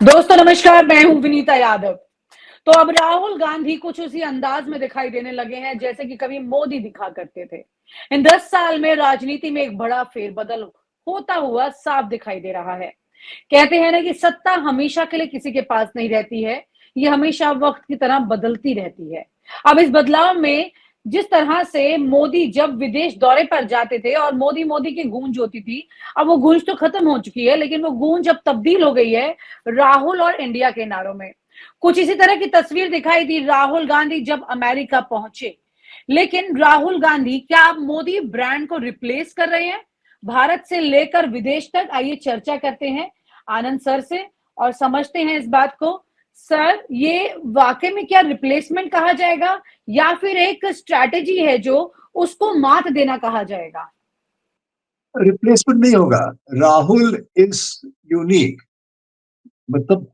दोस्तों नमस्कार, मैं हूं विनीता यादव। तो अब राहुल गांधी कुछ उसी अंदाज में दिखाई देने लगे हैं जैसे कि कभी मोदी दिखा करते थे। इन 10 साल में राजनीति में एक बड़ा फेरबदल होता हुआ साफ दिखाई दे रहा है। कहते हैं ना कि सत्ता हमेशा के लिए किसी के पास नहीं रहती है, ये हमेशा वक्त की तरह बदलती रहती है। अब इस बदलाव में जिस तरह से मोदी जब विदेश दौरे पर जाते थे और मोदी मोदी की गूंज होती थी, अब वो गूंज तो खत्म हो चुकी है, लेकिन वो गूंज अब तब्दील हो गई है राहुल और इंडिया के नारों में। कुछ इसी तरह की तस्वीर दिखाई दी राहुल गांधी जब अमेरिका पहुंचे। लेकिन राहुल गांधी क्या अब मोदी ब्रांड को रिप्लेस कर रहे हैं भारत से लेकर विदेश तक? आइए चर्चा करते हैं आनंद सर से और समझते हैं इस बात को। सर, ये वाकई में क्या रिप्लेसमेंट कहा जाएगा या फिर एक स्ट्रैटेजी है जो उसको मात देना कहा जाएगा? रिप्लेसमेंट नहीं होगा। राहुल इज यूनिक, मतलब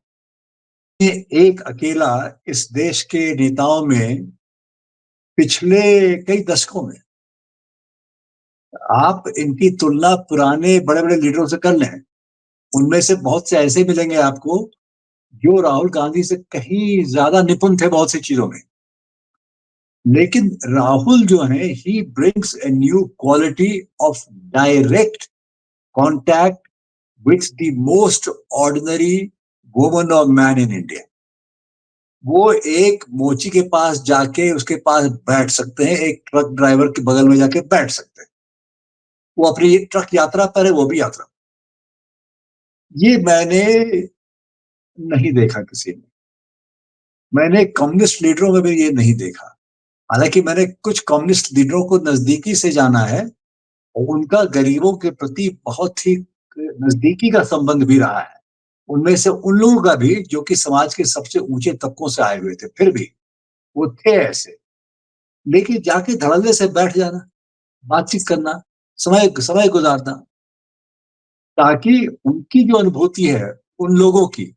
ये एक अकेला इस देश के नेताओं में पिछले कई दशकों में, आप इनकी तुलना पुराने बड़े बड़े लीडरों से कर लें, उनमें से बहुत से ऐसे मिलेंगे आपको जो राहुल गांधी से कहीं ज्यादा निपुण थे बहुत सी चीजों में। लेकिन राहुल जो है, he brings a new quality of direct contact with the most ordinary woman और मैन इन इंडिया। वो एक मोची के पास जाके उसके पास बैठ सकते हैं, एक ट्रक ड्राइवर के बगल में जाके बैठ सकते हैं। वो अपनी ट्रक यात्रा पर है, वो भी यात्रा। ये मैंने नहीं देखा किसी में। मैंने कम्युनिस्ट लीडरों में भी ये नहीं देखा। हालांकि मैंने कुछ कम्युनिस्ट लीडरों को नजदीकी से जाना है और उनका गरीबों के प्रति बहुत ही नजदीकी का संबंध भी रहा है। उनमें से उन लोगों का भी जो कि समाज के सबसे ऊंचे तबकों से आए हुए थे, फिर भी वो थे ऐसे। लेकिन जाके धड़ल्ले से बैठ जाना, बातचीत करना, समय समय गुजारना, ताकि उनकी जो अनुभूति है उन लोगों की,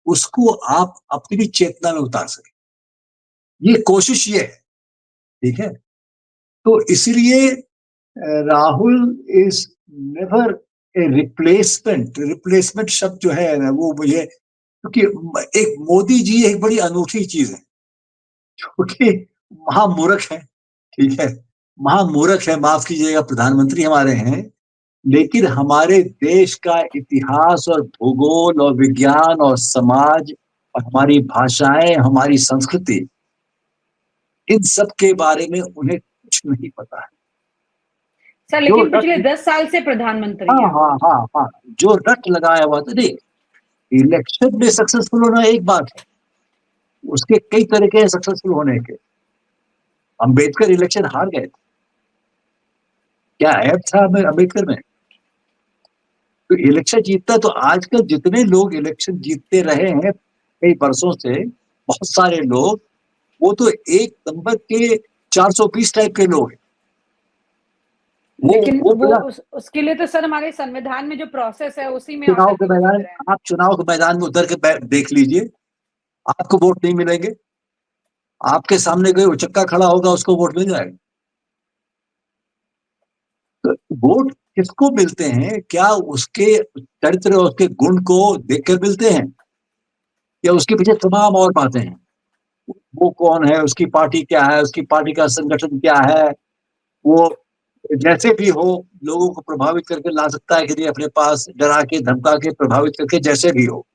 उसको आप अपनी चेतना में उतार सके। ये कोशिश ये है, ठीक है। तो इसलिए Rahul is never a replacement. Replacement शब्द जो है ना, वो मुझे, क्योंकि एक मोदी जी एक बड़ी अनूठी चीज है, क्योंकि महामूर्ख है, ठीक है। महामूर्ख है, माफ कीजिएगा, प्रधानमंत्री हमारे हैं, लेकिन हमारे देश का इतिहास और भूगोल और विज्ञान और समाज और हमारी भाषाएं, हमारी संस्कृति, इन सब के बारे में उन्हें कुछ नहीं पता है। सर, जो लेकिन पिछले रट 10 साल से प्रधानमंत्री हाँ हैं वो। हाँ हाँ हाँ, जो रट लगाया हुआ था। नहीं, इलेक्शन में सक्सेसफुल होना एक बात है, उसके कई तरीके हैं सक्सेसफुल होने के। अंबेडकर इलेक्शन हार गए थे, क्या ऐप था अंबेडकर में? तो इलेक्शन जीतता, तो आजकल जितने लोग इलेक्शन जीतते रहे हैं कई वर्षों से, बहुत सारे लोग, वो तो एक नंबर के 420 टाइप के लोग हैं। लेकिन वो वो बिना उसके लिए तो सर हमारे संविधान में जो प्रोसेस है उसी में चुनाव आकर के के वो जीत मैदान, रहे हैं। आप चुनाव के मैदान में उतर के देख लीजिए, आपको वोट नहीं मिलेंगे। आपके सामने कोई उचक्का खड़ा होगा, उसको वोट मिल जाएगा। तो वोट किसको मिलते हैं? क्या उसके चरित्र और उसके गुण को देखकर मिलते हैं, या उसके पीछे तमाम और बातें हैं? वो कौन है, उसकी पार्टी क्या है, उसकी पार्टी का संगठन क्या है, वो जैसे भी हो लोगों को प्रभावित करके ला सकता है कि नहीं अपने पास, डरा के धमका के प्रभावित करके, जैसे भी हो।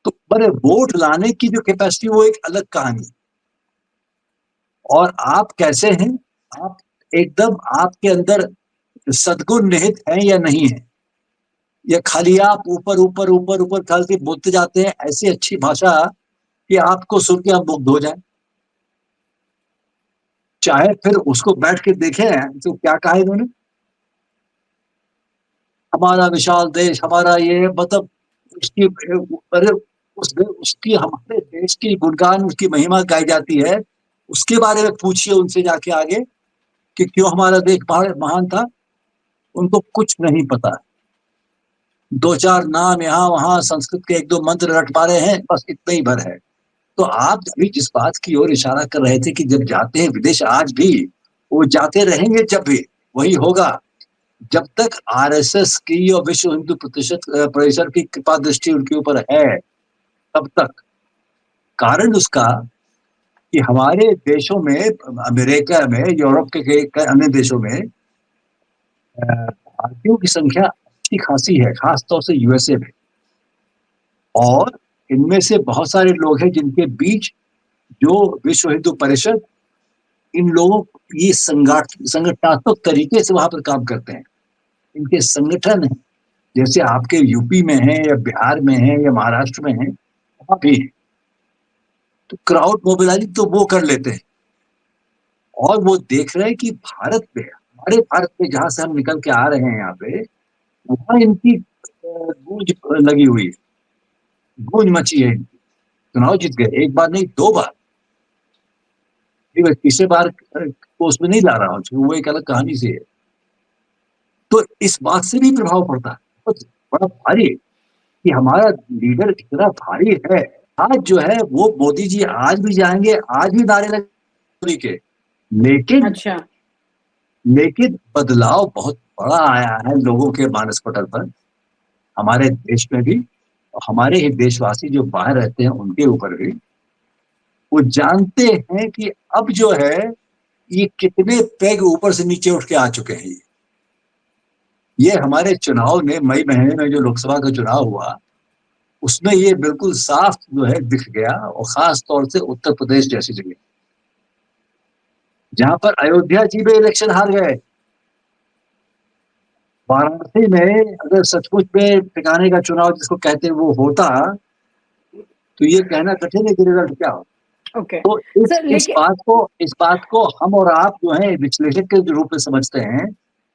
तो पर वोट लाने की जो कैपेसिटी, वो एक अलग कहानी। और आप कैसे हैं, आप एकदम, आपके अंदर सद्गुण निहित है या नहीं है, या खाली आप ऊपर ऊपर ऊपर ऊपर खाली बोलते जाते हैं ऐसी अच्छी भाषा कि आपको सुन के आप मुग्ध हो जाए। चाहे फिर उसको बैठ के देखें तो क्या कहा इन्होंने, हमारा विशाल देश, हमारा ये, मतलब उसकी, अरे उसकी, हमारे देश की गुणगान, उसकी महिमा गाई जाती है। उसके बारे में पूछिए उनसे जाके आगे कि क्यों हमारा देश महान था। उनको कुछ नहीं पता। दो चार नाम यहाँ वहां, संस्कृत के एक दो मंत्र रट पा रहे हैं, बस इतना ही भर है। तो आप अभी जिस बात की ओर इशारा कर रहे थे कि जब जाते हैं विदेश, आज भी वो जाते रहेंगे, जब भी वही होगा। जब तक आरएसएस की और विश्व हिंदू परिषद की कृपा दृष्टि उनके ऊपर है, तब तक। कारण उसका कि हमारे देशों में, अमेरिका में, यूरोप के अन्य देशों में भारतीयों की संख्या अच्छी खासी है, खासतौर से यूएसए में। और इनमें से बहुत सारे लोग हैं जिनके बीच जो विश्व हिंदू परिषद, इन लोगों ये संगठनात्मक तरीके से वहां पर काम करते हैं। इनके संगठन है, जैसे आपके यूपी में है या बिहार में है या महाराष्ट्र में है, वहां भी है। तो क्राउड मोबिलाइजिंग तो वो कर लेते हैं, और वो देख रहे हैं कि भारत में, हमारे भारत में जहां से हम निकल के आ रहे हैं यहाँ पे, वहां इनकी गूंज लगी हुई है, गूंज मची है। चुनाव जीत गए, एक बार नहीं 2 बार। तीसरे बार को उसमें नहीं ला रहा हूँ, वो एक अलग कहानी से है। तो इस बात से भी प्रभाव पड़ता है, तो बड़ा भारी है कि हमारा लीडर इतना भारी है। आज जो है वो मोदी जी आज भी जाएंगे, आज भी नारे लगे के, लेकिन अच्छा। लेकिन बदलाव बहुत बड़ा आया है लोगों के मानस पटल पर, हमारे देश में भी, और हमारे ही देशवासी जो बाहर रहते हैं उनके ऊपर भी। वो जानते हैं कि अब जो है ये कितने पेग ऊपर से नीचे उठ के आ चुके हैं। ये हमारे चुनाव ने, मई महीने में जो लोकसभा का चुनाव हुआ, उसमें ये बिल्कुल साफ जो है दिख गया, और खास तौर से उत्तर प्रदेश जैसी जगह, जहां पर अयोध्या जी में इलेक्शन हार गए। वाराणसी में अगर सचमुच में ठिकाने का चुनाव जिसको कहते हैं वो होता, तो ये कहना कठिन है कि रिजल्ट क्या हो। ओके तो सर, इस लेकिन बात को हम और आप जो है विश्लेषक के रूप में समझते हैं,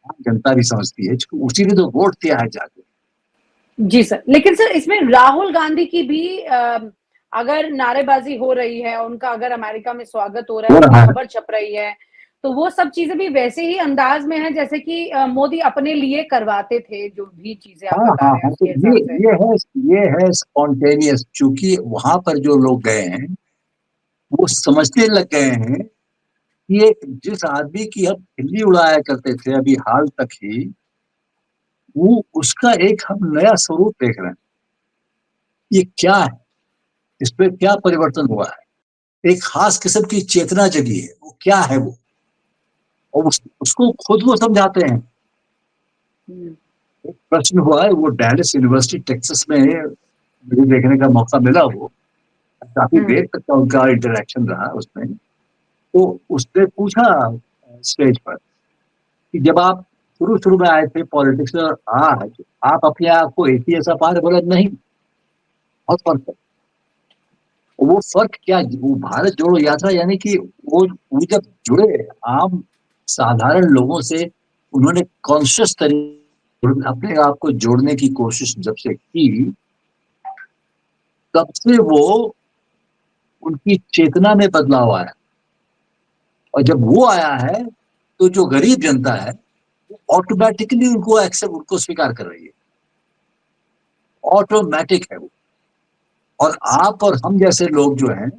आम जनता भी समझती है, उसी ने तो वोट दिया है जाके। जी सर, लेकिन सर इसमें राहुल गांधी की भी अगर नारेबाजी हो रही है, उनका अगर अमेरिका में स्वागत हो रहा है, हो उनकी रहा है। खबर छप रही है, तो वो सब चीजें भी वैसे ही अंदाज में है जैसे कि मोदी अपने लिए करवाते थे, जो भी चीजें आप हाँ बता हाँ रहे हैं हाँ, तो उसके हिसाब से। ये है स्पॉन्टेनियस, क्योंकि वहां पर जो लोग गए हैं वो समझने लग गए हैं कि एक जिस आदमी की हम खिल्ली उड़ाया करते थे अभी हाल तक ही, वो उसका एक हम नया स्वरूप देख रहे हैं। ये क्या है, इसमें क्या परिवर्तन हुआ है, एक खास किस्म की चेतना जगी है, वो क्या है वो, और उसको खुद वो समझाते हैं। हम्म। एक प्रश्न हुआ है, वो डैलस यूनिवर्सिटी टेक्सास में मुझे देखने का मौका मिला, वो काफी हम्म। देर तक का उनका इंटरेक्शन रहा उसमें। तो उसने पूछा स्टेज पर कि जब आप शुरू शुरू में आए थे पॉलिटिक्स में, और आज आप अपने आप को एक ही ऐसा पा रहे? बोले नहीं, बहुत फर्क है। वो फर्क क्या, वो भारत जोड़ो यात्रा यानी कि वो जब जुड़े आम साधारण लोगों से, उन्होंने कॉन्शियस तरीके अपने आप को जोड़ने की कोशिश जब से की, तब से वो उनकी चेतना में बदलाव आया। और जब वो आया है, तो जो गरीब जनता है ऑटोमेटिकली उनको स्वीकार कर रही है, ऑटोमेटिक है वो। और आप और हम जैसे लोग जो हैं,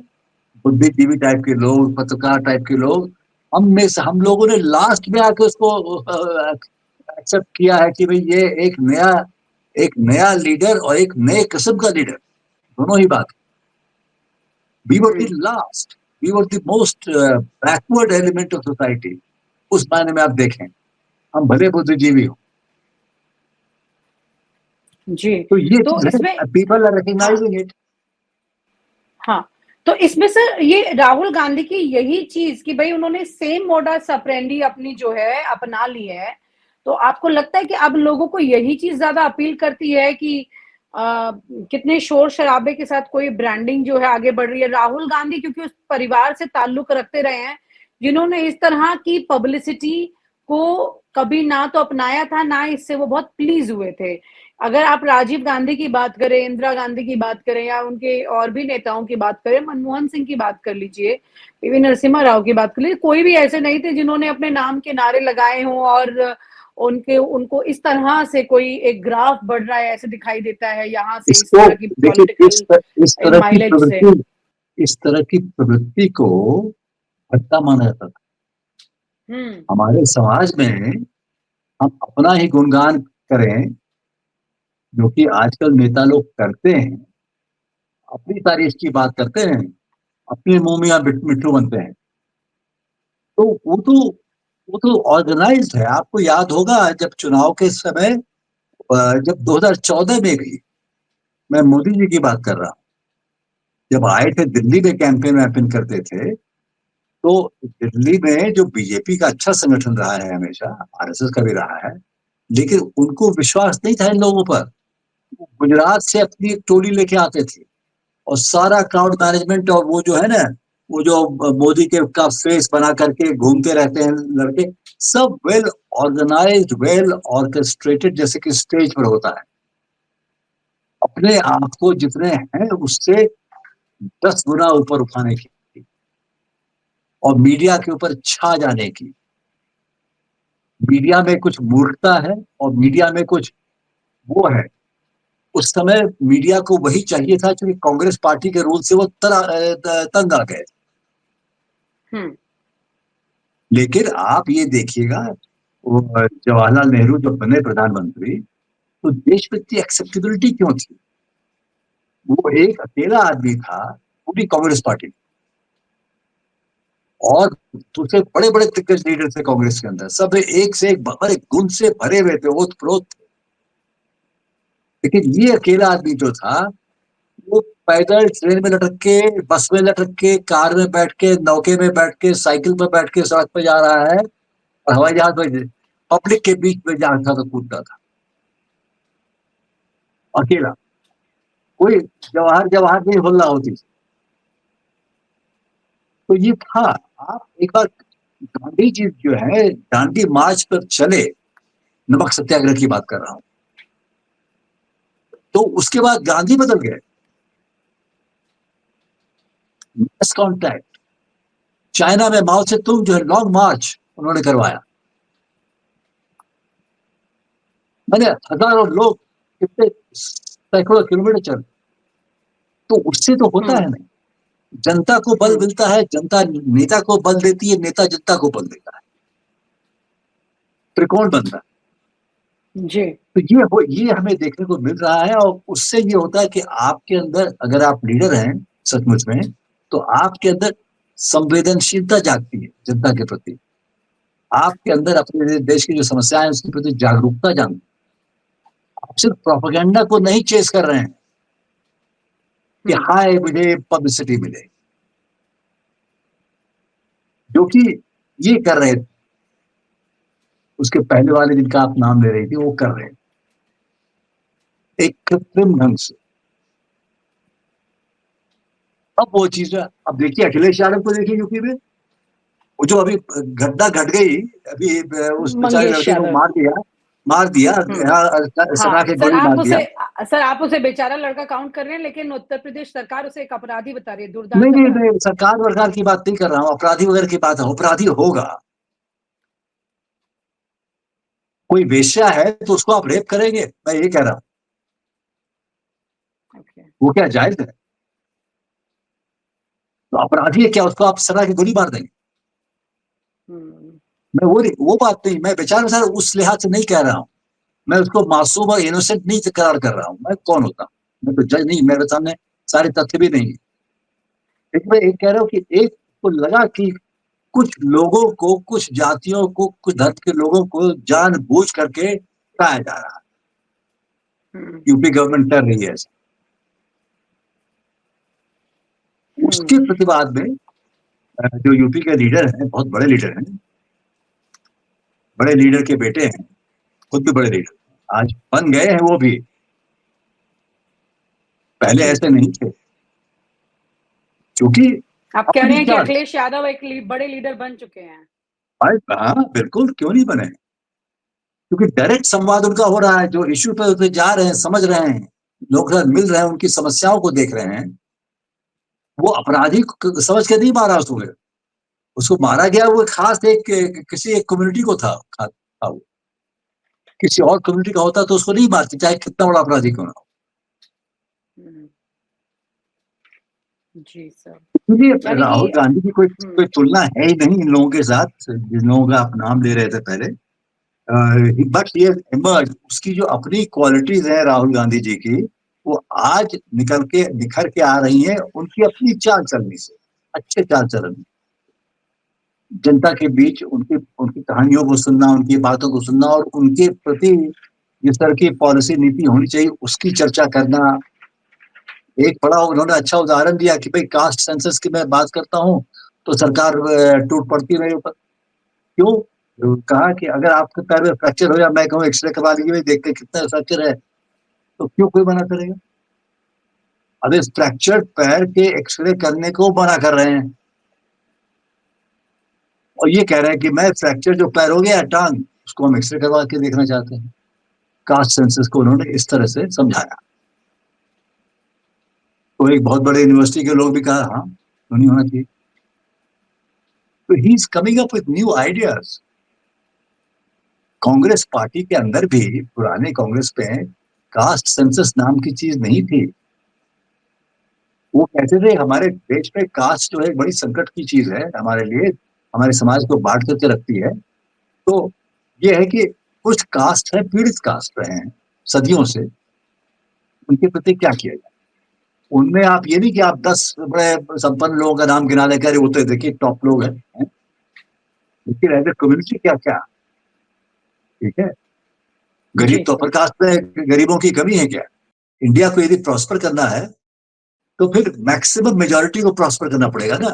बुद्धिजीवी टाइप के लोग, पत्रकार टाइप के लोग, हम लोगों ने लास्ट में आके उसको एक्सेप्ट किया है कि भाई ये एक नया लीडर और एक नए किस्म का लीडर, दोनों ही बात। We were the last, we were the most backward element of society, उस मायने में आप देखें, हम भले बुद्धिजीवी हो। जी। तो ये तो चीज इसमें है, पीपल आर हाँ, रिकग्नाइजिंग इट। हाँ, तो इसमें सर ये राहुल गांधी की यही चीज कि भाई उन्होंने सेम मोडस ऑपरेंडी अपनी जो है अपना ली है, तो आपको लगता है कि अब लोगों को यही चीज ज्यादा अपील करती है कि कितने शोर शराबे के साथ कोई ब्रांडिंग जो है आगे बढ़ रही है? राहुल गांधी क्योंकि उस परिवार से ताल्लुक रखते रहे हैं जिन्होंने इस तरह की पब्लिसिटी को कभी ना तो अपनाया था, ना इससे वो बहुत प्लीज हुए थे। अगर आप राजीव गांधी की बात करें, इंदिरा गांधी की बात करें, या उनके और भी नेताओं की बात करें, मनमोहन सिंह की बात कर लीजिए, पीवी नरसिम्हा राव की बात कर लीजिए, कोई भी ऐसे नहीं थे जिन्होंने अपने नाम के नारे लगाए हों और उनके उनको इस तरह से कोई एक ग्राफ बढ़ रहा है ऐसे दिखाई देता है यहाँ से इस इसको तरह की देखिए, पॉलिटिकल इस तरह की माइलेज से। प्रवृत्ति, इस तरह की प्रवृत्ति को हत्या माना जाता था हम्म। हमारे समाज में। हम अपना ही गुणगान करें, जो कि आजकल नेता लोग करते हैं, अपनी तारीफ की बात करते हैं, अपने मुंह में यहाँ मिट्ठू बनते हैं। तो वो तो ऑर्गेनाइज्ड है। आपको याद होगा जब चुनाव के समय, जब 2014 में भी, मैं मोदी जी की बात कर रहा हूँ, जब आए थे दिल्ली में कैंपेन वैम्पेन करते थे, तो दिल्ली में जो बीजेपी का अच्छा संगठन रहा है हमेशा, आरएसएस का भी रहा है, लेकिन उनको विश्वास नहीं था इन लोगों पर। वो गुजरात से अपनी एक टोली लेके आते थे, और सारा क्राउड मैनेजमेंट, और वो जो है ना, वो जो मोदी के का फेस बना करके घूमते रहते हैं लड़के, सब वेल ऑर्गेनाइज्ड, वेल ऑर्केस्ट्रेटेड, जैसे कि स्टेज पर होता है। अपने आप को जितने हैं उससे 10 गुना ऊपर उठाने की, और मीडिया के ऊपर छा जाने की। मीडिया में कुछ मूर्खता है, और मीडिया में कुछ वो है। उस समय मीडिया को वही चाहिए था, क्योंकि कांग्रेस पार्टी के रूल से वो तंग आ गए। लेकिन आप ये देखिएगा, जवाहरलाल नेहरू जब बने प्रधानमंत्री, तो देश में इतनी एक्सेप्टेबिलिटी क्यों थी? वो एक अकेला आदमी था पूरी कांग्रेस पार्टी, और दूसरे बड़े बड़े दिग्गज लीडर थे कांग्रेस के अंदर, सब एक से एक बड़े गुण से भरे हुए थे, ओत प्रोत। लेकिन ये अकेला आदमी जो था, वो पैदल ट्रेन में लटक के, बस में लटक के, कार में बैठ के, नौके में बैठ के, साइकिल पर बैठ के सड़क पर जा रहा है, और हवाई जहाज में पब्लिक के बीच में जाता था, कूदता था, अकेला। कोई जवाहर जवाहर नहीं बोलना होती। तो ये था। आप एक बार, गांधी जी जो है दांडी मार्च पर चले, नमक सत्याग्रह की बात कर रहा हूं, तो उसके बाद गांधी बदल गए। मैस कॉन्टैक्ट, चाइना में माओ से तुम जो है लॉन्ग मार्च उन्होंने करवाया। मैंने हजारों लोग, कितने सैकड़ों किलोमीटर चल, तो उससे तो होता है नहीं। जनता को बल मिलता है, जनता नेता को बल देती है, नेता जनता को बल देता है, त्रिकोण बनता है। जी। तो ये हमें देखने को मिल रहा है, और उससे ये होता है कि आपके अंदर, अगर आप लीडर हैं सचमुच में, तो आपके अंदर संवेदनशीलता जागती है जनता के प्रति। आपके अंदर अपने देश की जो समस्याएं हैं उसके प्रति जागरूकता जानती है। आप सिर्फ प्रोपेगेंडा को नहीं चेस कर रहे हैं कि हाय मुझे पब्लिसिटी मिले, जो कि ये कर रहे थे उसके पहले वाले जिनका आप नाम ले रही थी, वो कर रहे हैं एक कृत्रिम ढंग से। अब वो चीज है। अब देखिए अखिलेश यादव को, देखिए यूपी में वो जो अभी घटना घट गई, अभी उस बेचारे मंगेश लड़के को यादव। मार दिया, सना हाँ के सर, गोली मार दिया। सर आप उसे बेचारा लड़का काउंट कर रहे हैं, लेकिन उत्तर प्रदेश सरकार उसे एक अपराधी बता रही है, नहीं दुर्दांत नहीं अपराधी। नहीं, सरकार वरकार की बात नहीं कर रहा हूँ, अपराधी वगैरह की बात है। अपराधी होगा, कोई वेश्या है तो उसको आप रेप करेंगे? मैं ये कह रहा हूँ, ओके। वो क्या जायज है? तो अपराधी है क्या, उसको आप सना की गोली मार देंगे? मैं वो बात नहीं, मैं बेचारा सर उस लिहाज से नहीं कह रहा हूँ। मैं उसको मासूम और इनोसेंट नहीं करार कर रहा हूँ। मैं कौन होता हूँ? मैं तो जज नहीं, मेरे सामने सारे तथ्य भी नहीं है। लेकिन मैं एक कह रहा हूँ कि एक को लगा कि कुछ लोगों को, कुछ जातियों को, कुछ धर्म के लोगों को जानबूझ करके हटाया जा रहा है। यूपी गवर्नमेंट कर रही है ऐसा। उसके प्रतिवाद में जो यूपी के लीडर हैं, बहुत बड़े लीडर हैं, बड़े लीडर के बेटे हैं, खुद भी बड़े लीडर, आज बन गए हैं वो भी, पहले ऐसे नहीं थे, क्योंकि आप कह रहे अपनी हैं कि क्या, अखिलेश यादव एक बड़े लीडर बन चुके हैं? हाँ बिल्कुल, क्यों नहीं बने? क्योंकि डायरेक्ट संवाद उनका हो रहा है, जो इश्यू पे जा रहे हैं, समझ रहे हैं, लोग मिल रहे हैं, उनकी समस्याओं को देख रहे हैं। वो अपराधी को समझ के नहीं मारा उसको मारा गया वो खास किसी एक कम्युनिटी को था वो। किसी और कम्युनिटी का होता तो उसको नहीं मारती, चाहे कितना बड़ा अपराधी क्यों ना हो। जी सर। इसलिए यानी राहुल कि गांधी की कोई तुलना है ही नहीं इन लोगों के साथ, जिन लोगों का आप नाम ले रहे थे पहले। बट ये इमर्ज, उसकी जो अपनी क्वालिटीज हैं राहुल गांधी जी की, वो आज निखर के आ रही हैं उनकी अपनी चाल चलनी से, अच्छे चाल चलन, जनता के बीच उनकी उनकी कहानियों को सुनना, उनकी बातों को सुनना और उनके प्रति जिस तरह की पॉलिसी नीति होनी चाहिए उसकी चर्चा करना। एक बड़ा उन्होंने अच्छा उदाहरण दिया कि भाई कास्ट सेंसस की मैं बात करता हूँ तो सरकार टूट पड़ती है मेरे ऊपर। क्यों? कहा कि अगर आपके पैर में फ्रैक्चर हो या मैं कहूँ एक्सरे करवा लीजिए भाई, देखते कितना फ्रैक्चर है, तो क्यों कोई मना करेगा? अब इस फ्रैक्चर्ड पैर के एक्सरे करने को मना कर रहे हैं और ये कह रहे हैं कि मैं फ्रैक्चर जो पैर हो गया टांग, उसको हम एक्सरे करवा के देखना चाहते हैं। कास्ट सेंसस को उन्होंने इस तरह से समझाया। तो एक बहुत बड़े यूनिवर्सिटी के लोग भी कहा हाँ क्यों नहीं होना चाहिए। तो he is coming up with new ideas. Congress party के अंदर भी पुराने कांग्रेस में कास्ट सेंसस नाम की चीज नहीं थी। वो कहते थे हमारे देश में कास्ट जो है एक बड़ी संकट की चीज है हमारे लिए, हमारे समाज को बांट करके रखती है। तो ये है कि कुछ कास्ट है, पीड़ित कास्ट रहे हैं सदियों से, उनके प्रति क्या किया जाए। उनमें आप ये नहीं कि आप 10 बड़े संपन्न लोगों का नाम गिना लेकर वो तो देखिए टॉप लोग हैं, लेकिन एज ए कम्युनिटी क्या क्या, ठीक है। गरीब जी तो सर। अपर कास्ट में, गरीबों की कमी है क्या? इंडिया को यदि प्रॉस्पर करना है तो फिर मैक्सिमम मेजोरिटी को प्रॉस्पर करना पड़ेगा ना।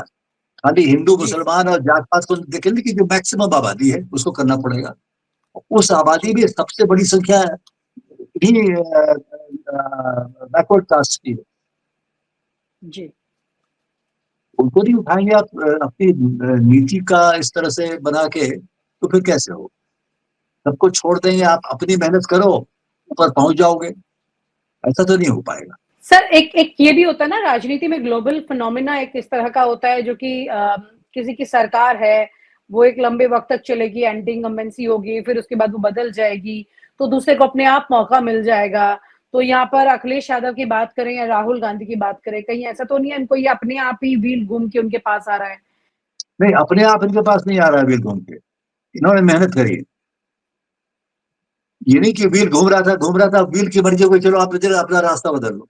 खाली हिंदू जी सर। मुसलमान और जात पात को देखेंगे कि जो मैक्सिमम आबादी है उसको करना पड़ेगा। उस आबादी जी में सबसे बड़ी संख्या ही बैकवर्ड कास्ट की है। जी उनको नहीं उठाएंगे आप अपनी नीति का इस तरह से बना के, तो फिर कैसे हो? सबको छोड़ देंगे, आप अपनी मेहनत करो ऊपर पहुंच जाओगे, ऐसा तो नहीं हो पाएगा। सर, एक एक ये भी होता है ना, राजनीति में ग्लोबल फिनोमिना एक इस तरह का होता है जो कि किसी की सरकार है, वो एक लंबे वक्त तक चलेगी, एंटी इनकम्बेंसी होगी, फिर उसके बाद वो बदल जाएगी, तो दूसरे को अपने आप मौका मिल जाएगा। तो यहाँ पर अखिलेश यादव की बात करें या राहुल गांधी की बात करें, कहीं ऐसा तो नहीं है इनको ये अपने आप ही व्हील घूम के उनके पास आ रहा है? नहीं, अपने आप इनके पास नहीं आ रहा है व्हील घूम के, इन्होंने मेहनत करी है। ये नहीं कि व्हील घूम रहा था व्हील की मर्जी को चलो आप इधर अपना रास्ता बदल लो।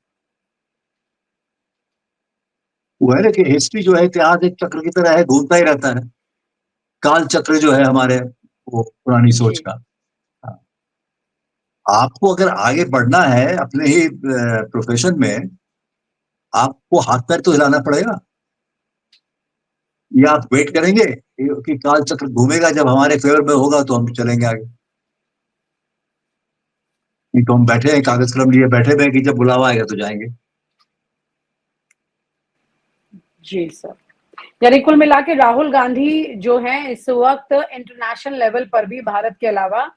वो है ना कि हिस्ट्री जो है, इतिहास एक चक्र की तरह है, घूमता ही रहता है। काल चक्र जो है हमारे, वो पुरानी सोच जी का। हाँ। आपको अगर आगे बढ़ना है अपने ही प्रोफेशन में, आपको हाथ पैर तो हिलाना पड़ेगा। या आप वेट करेंगे कि काल चक्र घूमेगा, जब हमारे फेवर में होगा तो हम चलेंगे आगे। नहीं तो हम बैठे हैं कागज कलम लिए बैठे हुए हैं कि जब बुलावा आएगा तो जाएंगे। जी सर। यानी कुल मिला के राहुल गांधी जो हैं इस वक्त इंटरनेशनल लेवल पर भी भारत के अलावा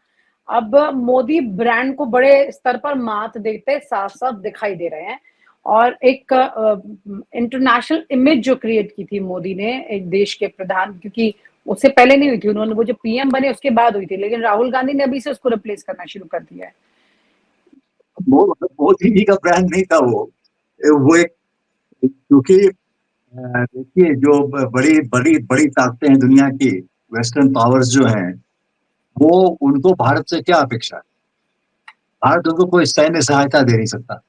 अब मोदी ब्रांड को बड़े स्तर पर मात देते साफ साफ दिखाई दे रहे हैं। और एक इंटरनेशनल इमेज जो क्रिएट की थी मोदी ने एक देश के प्रधान, क्योंकि उससे पहले नहीं हुई थी, उन्होंने वो जो पीएम बने उसके बाद हुई थी, लेकिन राहुल गांधी ने अभी से उसको रिप्लेस करना शुरू कर दिया है। मोदी जी का ब्रांड नहीं था वो एक, क्योंकि देखिए जो बड़ी बड़ी बड़ी ताकतें हैं दुनिया की, वेस्टर्न पावर्स जो हैं, वो उनको भारत से क्या अपेक्षा है? भारत उनको कोई सैन्य सहायता दे नहीं सकता।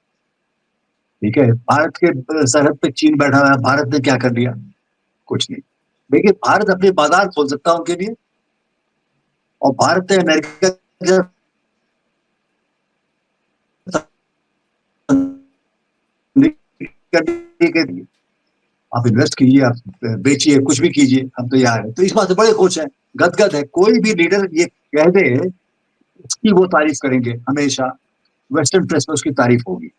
ठीक है, भारत के सरहद पे चीन बैठा हुआ है, भारत ने क्या कर लिया? कुछ नहीं। लेकिन भारत अपने बाजार खोल सकता है उनके लिए, और भारत ने अमेरिका के लिए आप इन्वेस्ट कीजिए, आप बेचिए, कुछ भी कीजिए, हम तैयार हैं। तो इस बात से बड़े खुश हैं, गदगद है। कोई भी लीडर ये कह दे उसकी वो तारीफ करेंगे हमेशा, वेस्टर्न प्रेस में उसकी तारीफ होगी,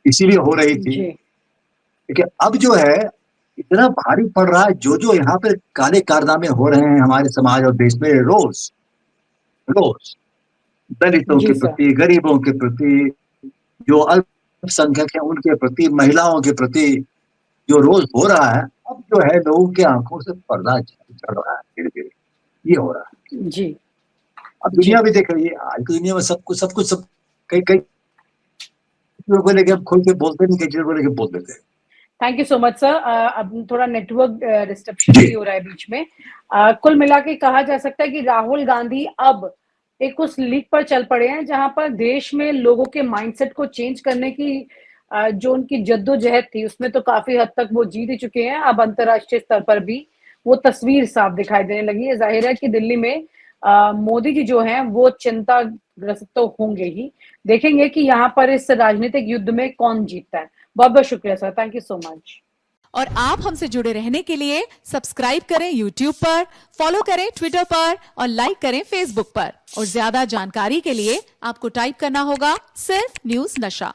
इसीलिए हो रही थी। जी लेकिन अब जो है इतना भारी पड़ रहा है, जो जो यहाँ पे काले कारनामे हो रहे हैं हमारे समाज और देश में, रोज रोज दलितों जी के सर। प्रति, गरीबों के प्रति, जो अल्पसंख्यक है उनके प्रति, महिलाओं के प्रति जो रोज हो रहा है, अब जो है लोगों की आंखों से पर्दा चढ़ रहा है धीरे धीरे। ये हो रहा है। जी अब जी दुनिया भी देख रही है, आज की दुनिया में सब कुछ कई कई चीजों को लेके हम खुल के बोलते नहीं, कई चीजों को लेके बोल देते हैं। Thank you so much sir. अब थोड़ा नेटवर्क डिस्टरप्शन भी हो रहा है बीच में। कुल मिला के कहा जा सकता है कि राहुल गांधी अब एक उस लीग पर चल पड़े हैं जहां पर देश में लोगों के माइंडसेट को चेंज करने की जो उनकी जद्दोजहद थी उसमें तो काफी हद तक वो जीत ही चुके हैं। अब अंतर्राष्ट्रीय स्तर पर भी वो तस्वीर साफ दिखाई देने लगी है। जाहिर है कि दिल्ली में मोदी जी जो हैं वो चिंताग्रस्त तो होंगे ही। देखेंगे कि यहाँ पर इस राजनीतिक युद्ध में कौन जीतता है। बहुत बहुत शुक्रिया sir, thank you so much. और आप हमसे जुड़े रहने के लिए सब्सक्राइब करें यूट्यूब पर, फॉलो करें ट्विटर पर और लाइक करें फेसबुक पर। और ज्यादा जानकारी के लिए आपको टाइप करना होगा सिर्फ न्यूज नशा।